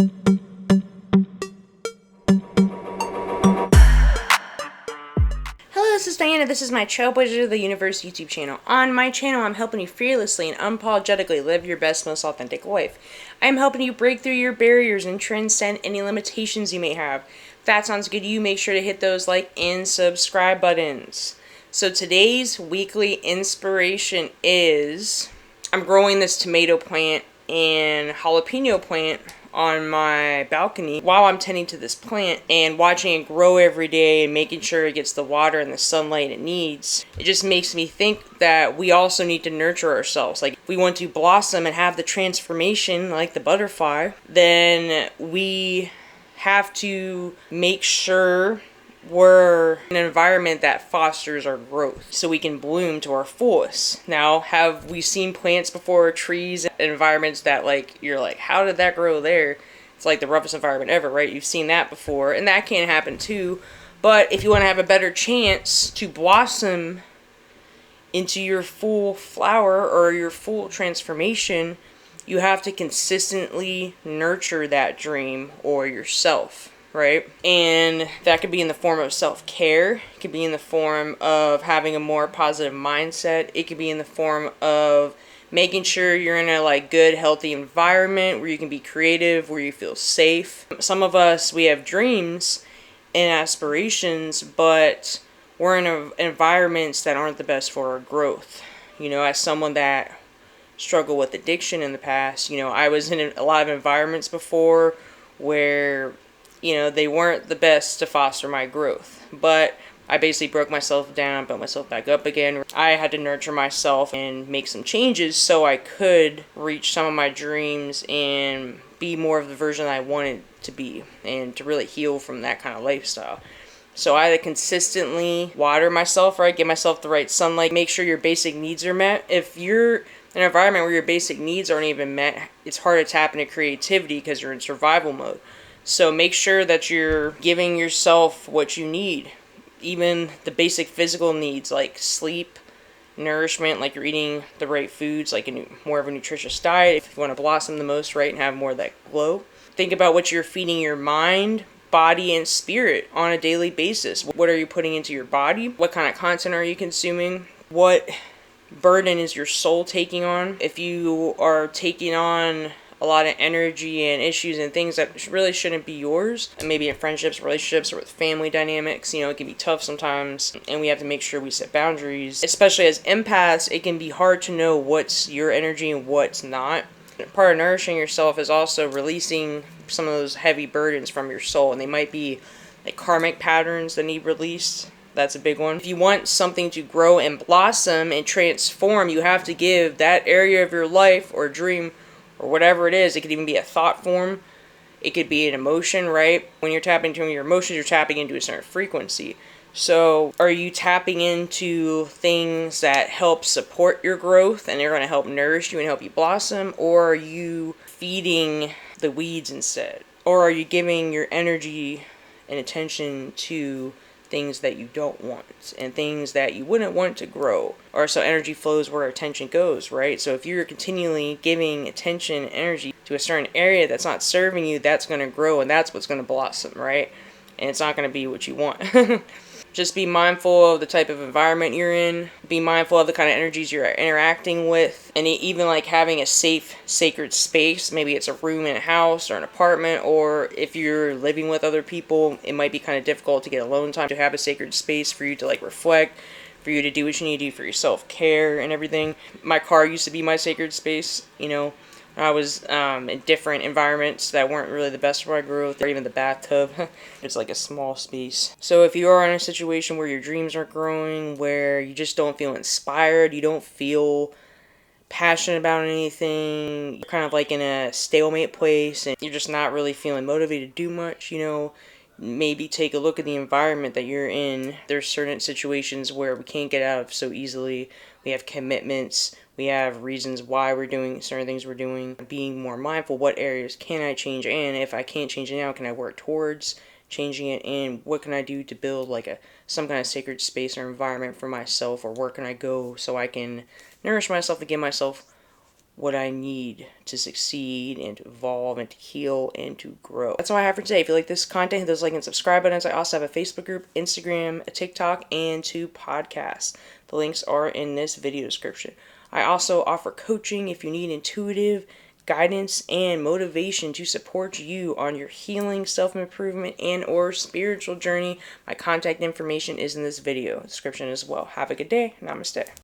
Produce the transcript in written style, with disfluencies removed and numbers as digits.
Hello, this is Diana. This is my Trailblazer of the Universe YouTube channel. On my channel, I'm helping you fearlessly and unapologetically live your best, most authentic life. I'm helping you break through your barriers and transcend any limitations you may have. If that sounds good to you, make sure to hit those like and subscribe buttons. So today's weekly inspiration is I'm growing this tomato plant and jalapeno plant on my balcony while I'm tending to this plant and watching it grow every day and making sure it gets the water and the sunlight it needs. It just makes me think that we also need to nurture ourselves. Like, if we want to blossom and have the transformation like the butterfly, then we have to make sure we're in an environment that fosters our growth so we can bloom to our fullest. Now, have we seen plants before, trees, environments that like you're like, how did that grow there? It's like the roughest environment ever, right? You've seen that before, and that can happen too. But if you want to have a better chance to blossom into your full flower or your full transformation, you have to consistently nurture that dream or yourself. Right? And that could be in the form of self-care. It could be in the form of having a more positive mindset. It could be in the form of making sure you're in a like good, healthy environment where you can be creative, where you feel safe. Some of us, we have dreams and aspirations, but we're in environments that aren't the best for our growth. You know, as someone that struggled with addiction in the past, you know, I was in a lot of environments before where they weren't the best to foster my growth. But I basically broke myself down, built myself back up again. I had to nurture myself and make some changes so I could reach some of my dreams and be more of the version I wanted to be and to really heal from that kind of lifestyle. So I had to consistently water myself, right? Give myself the right sunlight, make sure your basic needs are met. If you're in an environment where your basic needs aren't even met, it's hard to tap into creativity because you're in survival mode. So make sure that you're giving yourself what you need. Even the basic physical needs like sleep, nourishment, like you're eating the right foods, like more of a nutritious diet if you want to blossom the most, right, and have more of that glow. Think about what you're feeding your mind, body, and spirit on a daily basis. What are you putting into your body? What kind of content are you consuming? What burden is your soul taking on? If you are taking on a lot of energy and issues and things that really shouldn't be yours, and maybe in friendships, relationships, or with family dynamics, it can be tough sometimes, and we have to make sure we set boundaries. Especially as empaths, it can be hard to know what's your energy and what's not. Part of nourishing yourself is also releasing some of those heavy burdens from your soul, and they might be like karmic patterns that need released. That's a big one. If you want something to grow and blossom and transform, you have to give that area of your life or dream or whatever it is. It could even be a thought form. It could be an emotion, right? When you're tapping into your emotions, you're tapping into a certain frequency. So are you tapping into things that help support your growth and they're going to help nourish you and help you blossom? Or are you feeding the weeds instead? Or are you giving your energy and attention to things that you don't want and things that you wouldn't want to grow? Or so energy flows where attention goes, right? So if you're continually giving attention and energy to a certain area that's not serving you, that's going to grow and that's what's going to blossom, right? And it's not going to be what you want. Just be mindful of the type of environment you're in. Be mindful of the kind of energies you're interacting with. And even like having a safe, sacred space. Maybe it's a room in a house or an apartment. Or if you're living with other people, it might be kind of difficult to get alone time. To have a sacred space for you to like reflect. For you to do what you need to do for your self-care and everything. My car used to be my sacred space, I was in different environments that weren't really the best for my growth, or even the bathtub. It's like a small space. So if you are in a situation where your dreams aren't growing, where you just don't feel inspired, you don't feel passionate about anything, you're kind of like in a stalemate place, and you're just not really feeling motivated to do much, maybe take a look at the environment that you're in. There's certain situations where we can't get out of so easily. We have commitments. We have reasons why we're doing certain things we're doing. Being more mindful, what areas can I change? And if I can't change it now, can I work towards changing it? And what can I do to build like some kind of sacred space or environment for myself? Or where can I go so I can nourish myself and give myself what I need to succeed and to evolve and to heal and to grow. That's all I have for today. If you like this content, hit those like and subscribe buttons. I also have a Facebook group, Instagram, a TikTok, and 2 podcasts. The links are in this video description. I also offer coaching if you need intuitive guidance and motivation to support you on your healing, self-improvement, and or spiritual journey. My contact information is in this video description as well. Have a good day. Namaste.